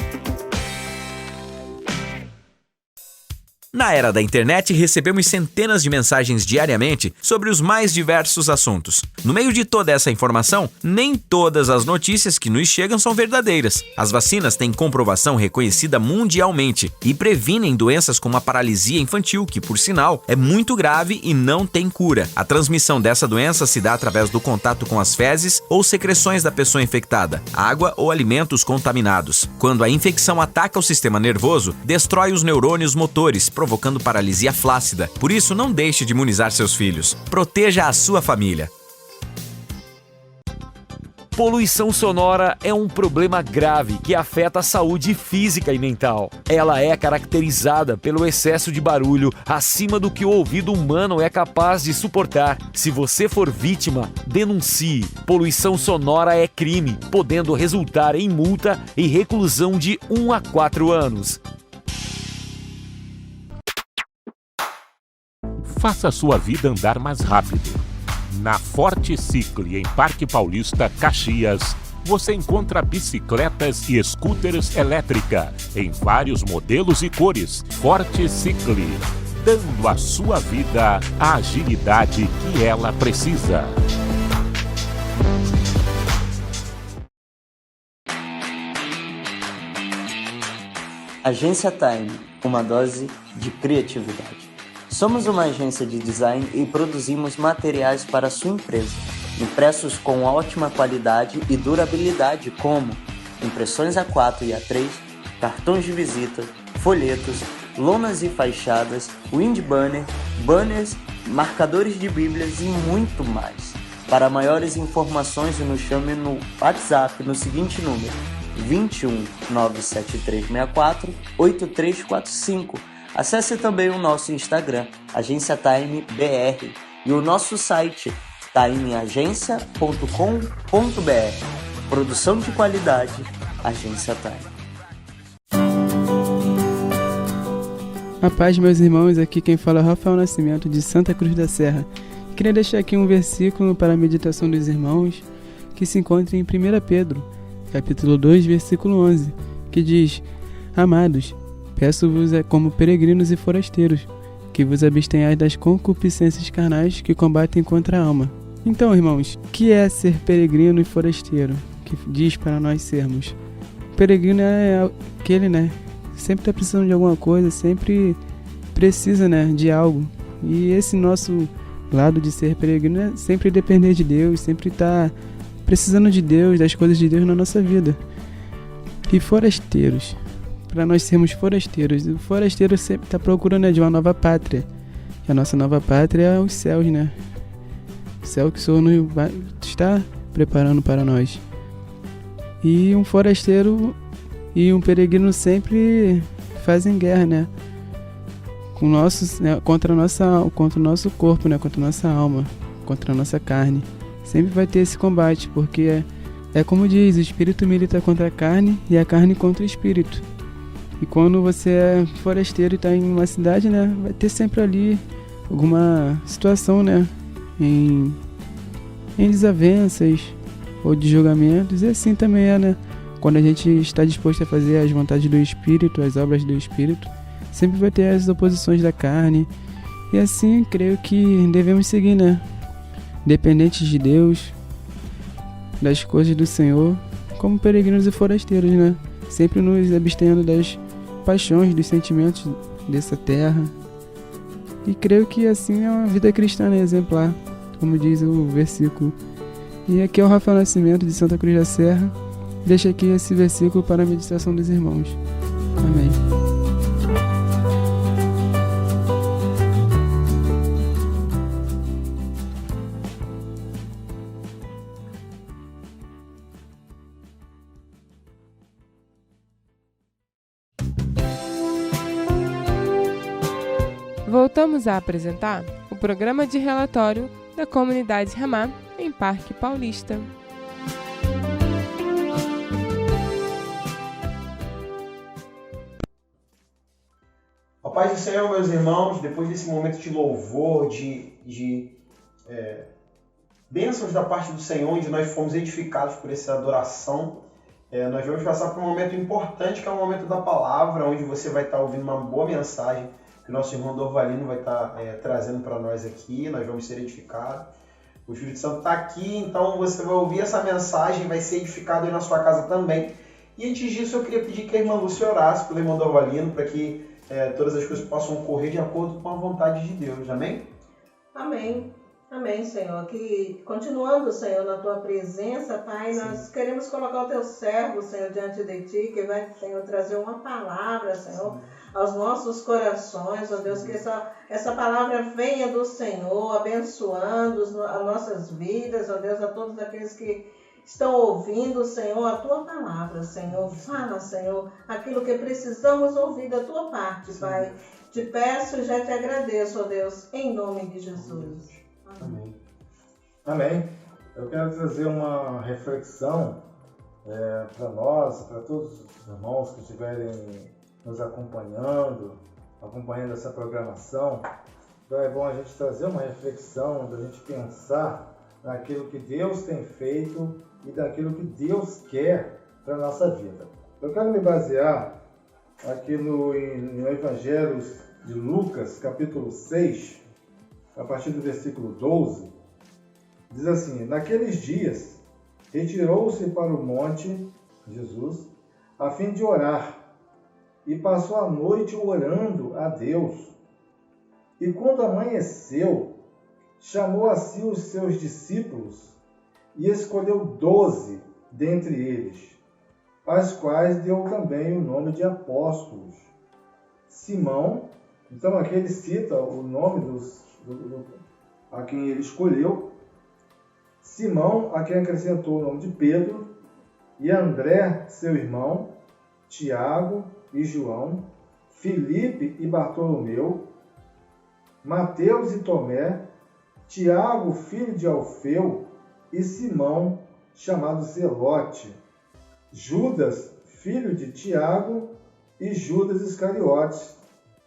N: Na era da internet, recebemos centenas de mensagens diariamente sobre os mais diversos assuntos. No meio de toda essa informação, nem todas as notícias que nos chegam são verdadeiras. As vacinas têm comprovação reconhecida mundialmente e previnem doenças como a paralisia infantil, que, por sinal, é muito grave e não tem cura. A transmissão dessa doença se dá através do contato com as fezes ou secreções da pessoa infectada, água ou alimentos contaminados. Quando a infecção ataca o sistema nervoso, destrói os neurônios motores, provocando paralisia flácida. Por isso, não deixe de imunizar seus filhos. Proteja a sua família.
M: Poluição sonora é um problema grave que afeta a saúde física e mental. Ela é caracterizada pelo excesso de barulho acima do que o ouvido humano é capaz de suportar. Se você for vítima, denuncie. Poluição sonora é crime, podendo resultar em multa e reclusão de 1 a 4 anos.
J: Faça a sua vida andar mais rápido. Na Forte Cicle, em Parque Paulista, Caxias, você encontra bicicletas e scooters elétricas em vários modelos e cores. Forte Cicle, dando à sua vida a agilidade que ela precisa.
F: Agência Time, uma dose de criatividade. Somos uma agência de design e produzimos materiais para a sua empresa, impressos com ótima qualidade e durabilidade como impressões A4 e A3, cartões de visita, folhetos, lonas e fachadas, windbanner, banners, marcadores de bíblias e muito mais. Para maiores informações, nos chame no WhatsApp no seguinte número: 21 97364 8345. Acesse também o nosso Instagram, Agência Time BR, e o nosso site, timeagencia.com.br. Produção de qualidade, Agência Time.
O: A paz, meus irmãos, aqui quem fala é Rafael Nascimento, de Santa Cruz da Serra. Queria deixar aqui um versículo para a meditação dos irmãos, que se encontra em 1 Pedro, capítulo 2, versículo 11, que diz: Amados, peço-vos como peregrinos e forasteiros, que vos abstenhais das concupiscências carnais que combatem contra a alma. Então, irmãos, o que é ser peregrino e forasteiro? Que diz para nós sermos. O peregrino é aquele, sempre está precisando de alguma coisa, sempre precisa, de algo. E esse nosso lado de ser peregrino é sempre depender de Deus, sempre estar precisando de Deus, das coisas de Deus na nossa vida. E forasteiros, para nós sermos forasteiros, o forasteiro sempre está procurando de uma nova pátria. E a nossa nova pátria é os céus, O céu que o Senhor está preparando para nós. E um forasteiro e um peregrino sempre fazem guerra, contra o nosso corpo, contra a nossa alma, contra a nossa carne. Sempre vai ter esse combate, porque é como diz, o espírito milita contra a carne e a carne contra o espírito. E quando você é forasteiro e está em uma cidade, vai ter sempre ali alguma situação, em desavenças ou de julgamentos. E assim também é, quando a gente está disposto a fazer as vontades do Espírito, as obras do Espírito, sempre vai ter as oposições da carne. E assim, creio que devemos seguir, dependentes de Deus, das coisas do Senhor, como peregrinos e forasteiros, sempre nos abstendo das paixões, dos sentimentos dessa terra. E creio que assim é uma vida cristã exemplar, como diz o versículo. E aqui é o Rafael Nascimento, de Santa Cruz da Serra. Deixo aqui esse versículo para a meditação dos irmãos. Amém.
A: Voltamos a apresentar o programa de relatório da Comunidade Ramá em Parque Paulista.
B: A paz do Senhor, meus irmãos, depois desse momento de louvor, de bênçãos da parte do Senhor, onde nós fomos edificados por essa adoração, nós vamos passar por um momento importante, que é o momento da palavra, onde você vai estar ouvindo uma boa mensagem que o nosso irmão Dorvalino vai estar trazendo para nós aqui. Nós vamos ser edificados. O Espírito Santo está aqui, então você vai ouvir essa mensagem, vai ser edificado aí na sua casa também. E antes disso, eu queria pedir que a irmã Lúcia orasse pelo irmão Dorvalino, para que todas as coisas possam ocorrer de acordo com a vontade de Deus. Amém?
D: Amém. Amém, Senhor. Que continuando, Senhor, na tua presença, Pai, nós queremos colocar o teu servo, Senhor, diante de ti, que vai, Senhor, trazer uma palavra, Senhor, aos nossos corações, ó Deus, que essa palavra venha do Senhor, abençoando as nossas vidas, ó Deus, a todos aqueles que estão ouvindo, Senhor, a tua palavra, Senhor. Fala, Senhor, aquilo que precisamos ouvir da tua parte, Pai. Te peço e já te agradeço, ó Deus, em nome de Jesus.
C: Amém. Amém. Eu quero trazer uma reflexão para nós, para todos os irmãos que estiverem nos acompanhando essa programação. Então é bom a gente trazer uma reflexão, da gente pensar naquilo que Deus tem feito e daquilo que Deus quer para a nossa vida. Eu quero me basear aqui no Evangelho de Lucas, capítulo 6, a partir do versículo 12, diz assim: naqueles dias, retirou-se para o monte, Jesus, a fim de orar, e passou a noite orando a Deus. E quando amanheceu, chamou a si os seus discípulos e escolheu 12 dentre eles, aos quais deu também o nome de apóstolos. Simão, então aqui ele cita o nome a quem ele escolheu. Simão, a quem acrescentou o nome de Pedro, e André, seu irmão, Tiago e João, Filipe e Bartolomeu, Mateus e Tomé, Tiago, filho de Alfeu, e Simão, chamado Zelote, Judas, filho de Tiago, e Judas Iscariotes,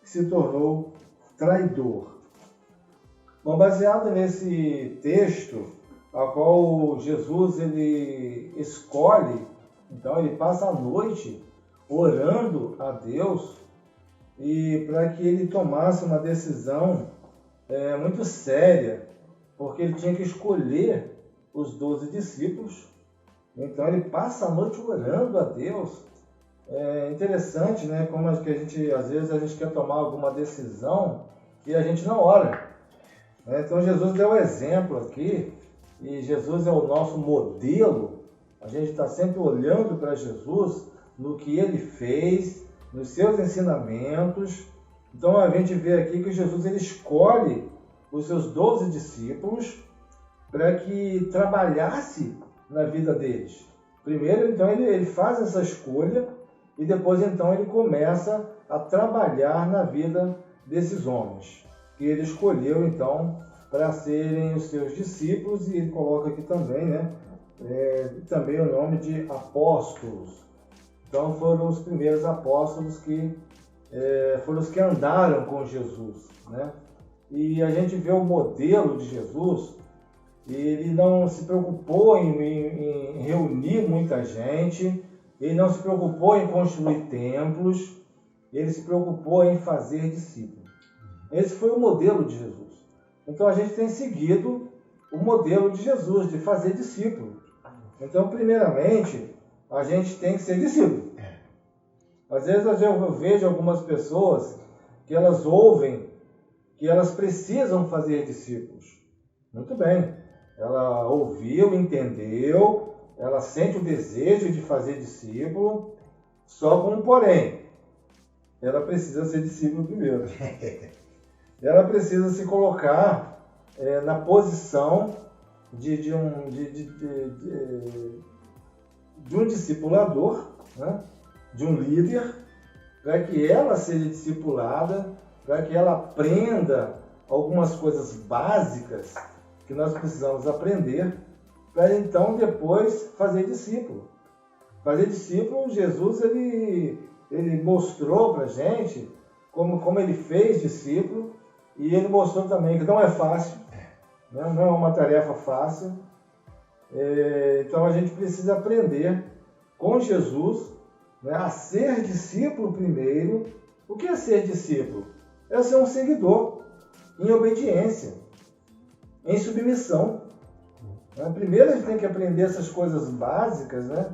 C: que se tornou traidor. Bom, baseado nesse texto, a qual Jesus ele escolhe, então ele passa a noite orando a Deus, e para que ele tomasse uma decisão muito séria, porque ele tinha que escolher os 12 discípulos. Então ele passa a noite orando a Deus. É interessante, né? Como que a gente, às vezes, a gente quer tomar alguma decisão e a gente não ora. Então Jesus deu um exemplo aqui, e Jesus é o nosso modelo. A gente está sempre olhando para Jesus, no que ele fez, nos seus ensinamentos. Então a gente vê aqui que Jesus ele escolhe os seus 12 discípulos para que trabalhasse na vida deles. Primeiro, então, ele faz essa escolha e depois, então, ele começa a trabalhar na vida desses homens que ele escolheu, então, para serem os seus discípulos, e ele coloca aqui também, também o nome de apóstolos. Então, foram os primeiros apóstolos que foram os que andaram com Jesus, né? E a gente vê o modelo de Jesus. Ele não se preocupou em reunir muita gente, ele não se preocupou em construir templos, ele se preocupou em fazer discípulos. Esse foi o modelo de Jesus. Então a gente tem seguido o modelo de Jesus, de fazer discípulo. Então, primeiramente, a gente tem que ser discípulo. Às vezes eu vejo algumas pessoas que elas ouvem que elas precisam fazer discípulos. Muito bem. Ela ouviu, entendeu, ela sente o desejo de fazer discípulo, só com um porém. Ela precisa ser discípulo primeiro. Ela precisa se colocar na posição de um discipulador, né? De um líder, para que ela seja discipulada, para que ela aprenda algumas coisas básicas que nós precisamos aprender para então depois fazer discípulo. Fazer discípulo, Jesus ele mostrou para a gente como ele fez discípulo, e ele mostrou também que não é fácil, né? Não é uma tarefa fácil. Então a gente precisa aprender com Jesus, né, a ser discípulo primeiro. O que é ser discípulo? É ser um seguidor em obediência, em submissão. Primeiro a gente tem que aprender essas coisas básicas, né?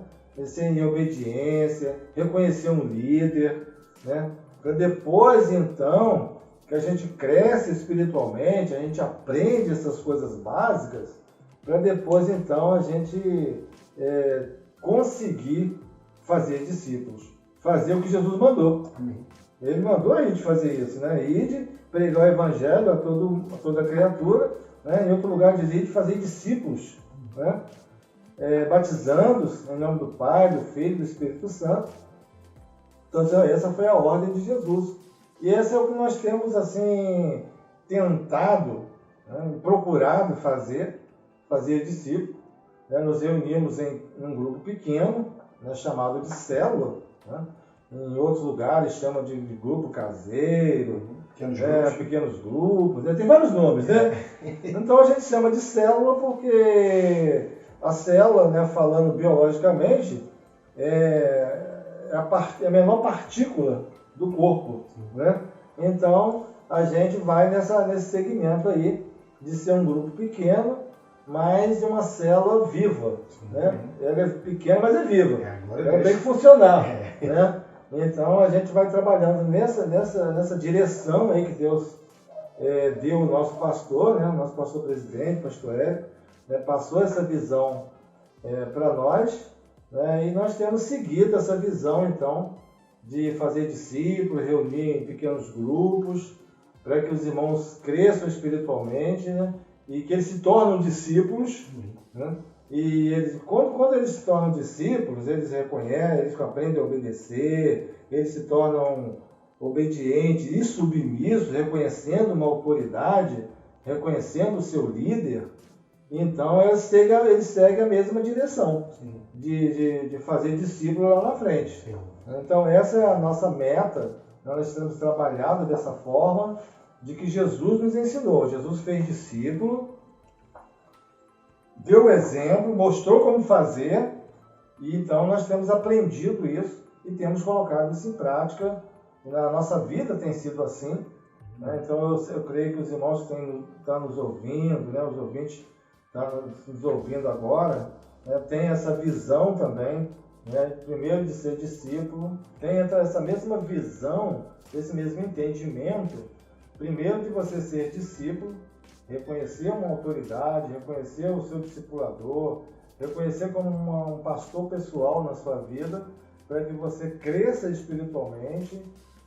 C: Ser em obediência, reconhecer um líder, né? Para depois, então, que a gente cresce espiritualmente, a gente aprende essas coisas básicas, para depois, então, a gente conseguir fazer discípulos, fazer o que Jesus mandou. Amém. Ele mandou a gente fazer isso, né? Ide, pregar o evangelho a toda criatura, né? Em outro lugar diz, ide fazer discípulos, né? Batizando-os em nome do Pai, do Filho e do Espírito Santo. Então, essa foi a ordem de Jesus. E esse é o que nós temos, assim, tentado, né, procurado fazer discípulo. Né? Nos reunimos em um grupo pequeno, né, chamado de célula, né? Em outros lugares chama de grupo caseiro, pequenos grupos, né? Tem vários nomes, né? Então a gente chama de célula porque a célula, né, falando biologicamente, é a menor partícula do corpo, né? Então a gente vai nesse segmento aí de ser um grupo pequeno, mas de uma célula viva, né? Ela é pequena, mas é viva. Ela tem que funcionar, né? Então a gente vai trabalhando nessa direção aí que Deus deu o nosso pastor, né? O nosso pastor presidente, pastor Hélio, né? Passou essa visão para nós, né? E nós temos seguido essa visão, então, de fazer discípulos, reunir em pequenos grupos, para que os irmãos cresçam espiritualmente, né? E que eles se tornam discípulos, né? E quando eles se tornam discípulos, eles reconhecem, eles aprendem a obedecer, eles se tornam obedientes e submissos, reconhecendo uma autoridade, reconhecendo o seu líder. Então eles seguem a mesma direção de fazer discípulo lá na frente. Então essa é a nossa meta. Nós temos trabalhado dessa forma de que Jesus nos ensinou. Jesus fez discípulo, deu o exemplo, mostrou como fazer, e então nós temos aprendido isso e temos colocado isso em prática. Na nossa vida tem sido assim, né? Então eu creio que os irmãos estão nos ouvindo, né? Os ouvintes estão nos ouvindo agora, né? Tem essa visão também, né? Primeiro de ser discípulo, tem essa mesma visão, esse mesmo entendimento, primeiro de você ser discípulo, reconhecer uma autoridade, reconhecer o seu discipulador, reconhecer como um pastor pessoal na sua vida, para que você cresça espiritualmente,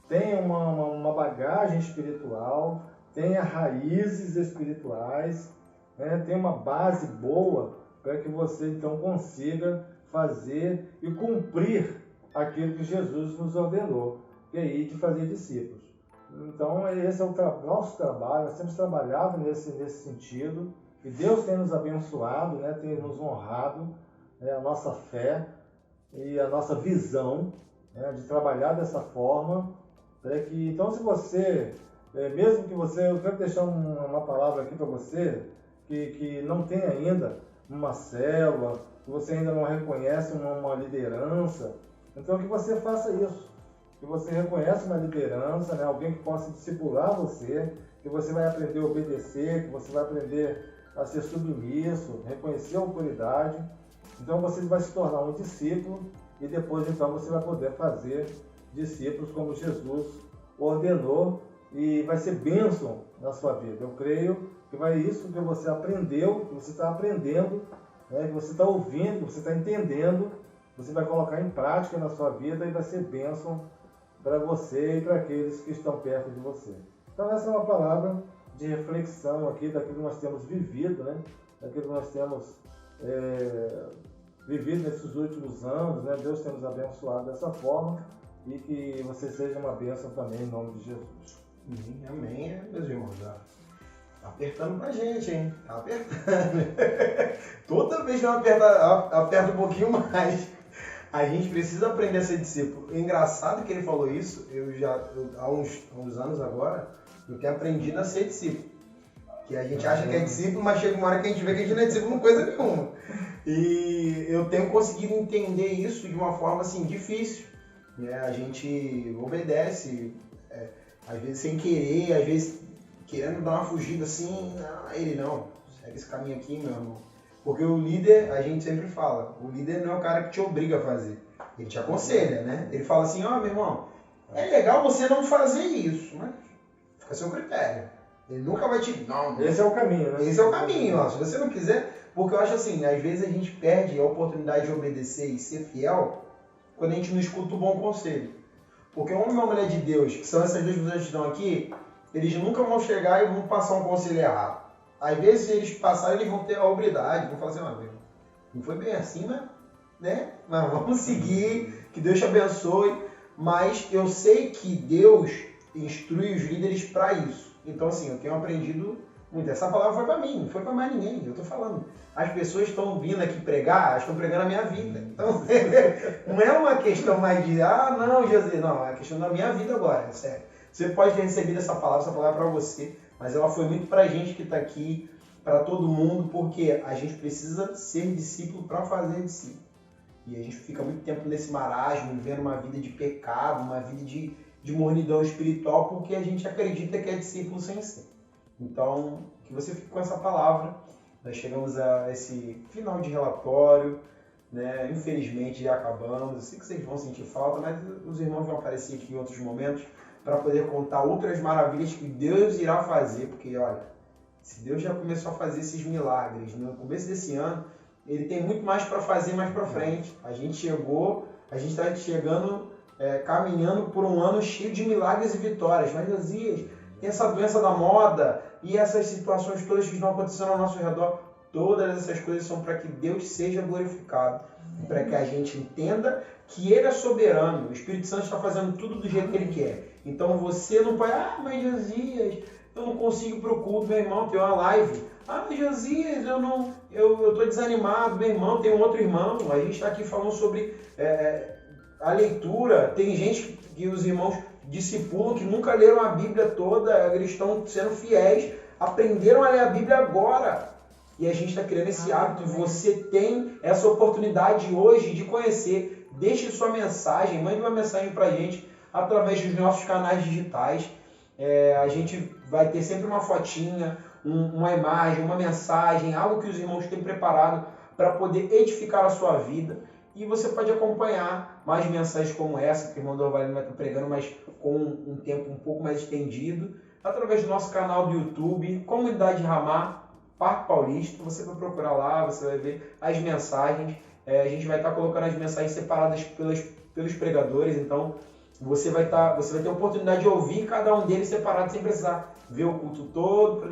C: tenha uma bagagem espiritual, tenha raízes espirituais, né? Tenha uma base boa para que você então consiga fazer e cumprir aquilo que Jesus nos ordenou, que é ir de fazer discípulos. Então, esse é o nosso trabalho. Nós temos trabalhado nesse sentido, e Deus tem nos abençoado, né? Tem nos honrado, né? A nossa fé e a nossa visão, né? De trabalhar dessa forma. Então, se você, mesmo que você, eu quero deixar uma palavra aqui para você, que não tem ainda uma célula, que você ainda não reconhece uma liderança, então que você faça isso. Que você reconhece uma liderança, né? Alguém que possa discipular você, que você vai aprender a obedecer, que você vai aprender a ser submisso, reconhecer a autoridade. Então você vai se tornar um discípulo e depois então você vai poder fazer discípulos como Jesus ordenou e vai ser bênção na sua vida. Eu creio que vai isso que você aprendeu, que você está aprendendo, né? Que você está ouvindo, que você está entendendo, você vai colocar em prática na sua vida e vai ser bênção para você e para aqueles que estão perto de você. Então essa é uma palavra de reflexão aqui daquilo que nós temos vivido, né? Daquilo que nós temos vivido nesses últimos anos, né? Deus tem nos abençoado dessa forma e que você seja uma bênção também em nome de Jesus.
B: Amém, meus irmãos. Apertando pra gente, hein? Tá apertando. Toda vez que eu aperta um pouquinho mais. A gente precisa aprender a ser discípulo. É engraçado que ele falou isso. Há uns anos agora, eu tenho aprendido a ser discípulo. Que a gente acha que é discípulo, mas chega uma hora que a gente vê que a gente não é discípulo em coisa nenhuma. E eu tenho conseguido entender isso de uma forma assim, difícil. Né? A gente obedece, às vezes sem querer, às vezes querendo dar uma fugida assim. Não, ele não, segue esse caminho aqui, meu irmão. Porque o líder, a gente sempre fala, o líder não é o cara que te obriga a fazer. Ele te aconselha, né? Ele fala assim, ó, meu irmão, é legal você não fazer isso, mas fica a seu critério. Ele nunca vai te... Não,
C: esse é o caminho, né?
B: Esse é o caminho, ó. Se você não quiser... Porque eu acho assim, às vezes a gente perde a oportunidade de obedecer e ser fiel quando a gente não escuta o bom conselho. Porque o homem e a mulher de Deus, que são essas duas pessoas que estão aqui, eles nunca vão chegar e vão passar um conselho errado. Às vezes, se eles passarem, eles vão ter a obridade, vão falar assim, meu, não foi bem assim, né? Mas vamos seguir, que Deus te abençoe. Mas eu sei que Deus instrui os líderes para isso. Então, assim, eu tenho aprendido muito. Essa palavra foi para mim, não foi para mais ninguém. Eu estou falando. As pessoas estão vindo aqui pregar, elas estão pregando a minha vida. Então, não é uma questão mais de, não, Jesus, não, é a questão da minha vida agora, é sério. Você pode ter recebido essa palavra é para você, mas ela foi muito para a gente que está aqui, para todo mundo, porque a gente precisa ser discípulo para fazer discípulo. E a gente fica muito tempo nesse marasmo, vivendo uma vida de pecado, uma vida de mornidão espiritual, porque a gente acredita que é discípulo sem ser. Então, que você fique com essa palavra. Nós chegamos a esse final de relatório, né? Infelizmente já acabamos. Eu sei que vocês vão sentir falta, mas os irmãos vão aparecer aqui em outros momentos para poder contar outras maravilhas que Deus irá fazer, porque olha, se Deus já começou a fazer esses milagres no começo desse ano, Ele tem muito mais para fazer mais para frente. A gente está chegando, caminhando por um ano cheio de milagres e vitórias. Mas Josias, tem essa doença da moda e essas situações todas que estão acontecendo ao nosso redor, todas essas coisas são para que Deus seja glorificado, para que a gente entenda que Ele é soberano. O Espírito Santo está fazendo tudo do jeito que Ele quer. Então você não pode, mas Josias, eu não consigo ir para o culto, meu irmão, tem uma live. Josias, eu estou desanimado, meu irmão, tem um outro irmão. A gente está aqui falando sobre a leitura. Tem gente que os irmãos discipulam que nunca leram a Bíblia toda, eles estão sendo fiéis, aprenderam a ler a Bíblia agora. E a gente está criando esse hábito. Você tem essa oportunidade hoje de conhecer. Deixe sua mensagem, mande uma mensagem para a gente através dos nossos canais digitais. A gente vai ter sempre uma fotinha, uma imagem, uma mensagem, algo que os irmãos têm preparado para poder edificar a sua vida. E você pode acompanhar mais mensagens como essa, que o irmão Dorvalino vai estar pregando, mas com um tempo um pouco mais estendido, através do nosso canal do YouTube, Comunidade Ramá, Parque Paulista. Você vai procurar lá, você vai ver as mensagens. A gente vai estar colocando as mensagens separadas pelos pregadores, então você vai ter a oportunidade de ouvir cada um deles separado, sem precisar ver o culto todo.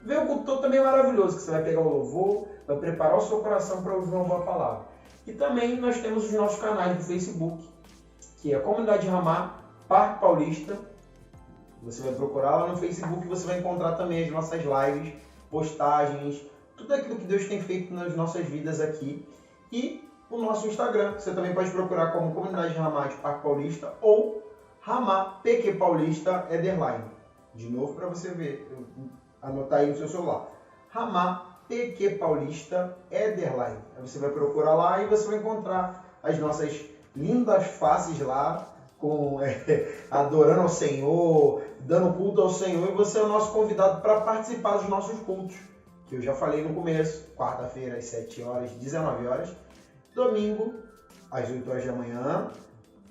B: Ver o culto todo também é maravilhoso, que você vai pegar o louvor, vai preparar o seu coração para ouvir uma boa palavra. E também nós temos os nossos canais do Facebook, que é a Comunidade Ramá, Parque Paulista. Você vai procurar lá no Facebook e você vai encontrar também as nossas lives, postagens, tudo aquilo que Deus tem feito nas nossas vidas aqui. E o nosso Instagram, você também pode procurar como Comunidade Ramá de Parque Paulista ou Ramá PQ Paulista _. De novo para você ver, anotar aí no seu celular. Ramá PQ Paulista _. Aí você vai procurar lá e você vai encontrar as nossas lindas faces lá, adorando ao Senhor, dando culto ao Senhor, e você é o nosso convidado para participar dos nossos cultos, que eu já falei no começo, quarta-feira às 7 horas, 19 horas, domingo às 8 horas da manhã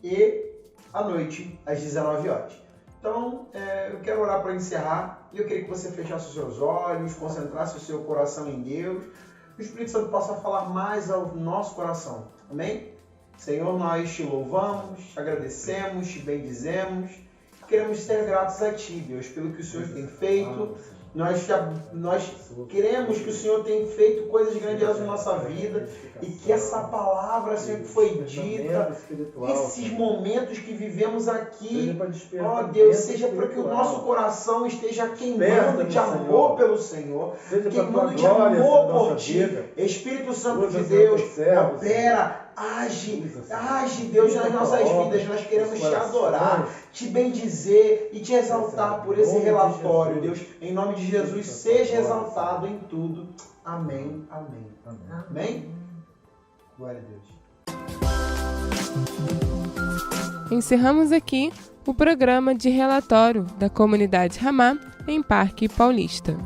B: e à noite às 19 horas. Então, eu quero orar para encerrar e eu queria que você fechasse os seus olhos, concentrasse o seu coração em Deus, que o Espírito Santo possa falar mais ao nosso coração. Amém? Senhor, nós te louvamos, te agradecemos, te bendizemos, queremos ser gratos a Ti, Deus, pelo que o Senhor tem feito Nós queremos que o Senhor tenha feito coisas grandiosas na nossa vida e que essa palavra, Senhor, que foi dita, esses momentos que vivemos aqui, ó Deus, seja para que o nosso coração esteja queimando de amor pelo Senhor, queimando de amor por Ti. Espírito Santo de Deus, opera, age, Deus, nas nossas vidas. Nós queremos Te adorar, Te bendizer e Te exaltar por esse relatório, Deus. Em nome de Jesus, seja exaltado em tudo. Amém, amém, amém. Amém? Glória a Deus.
A: Encerramos aqui o programa de relatório da comunidade Ramá em Parque Paulista.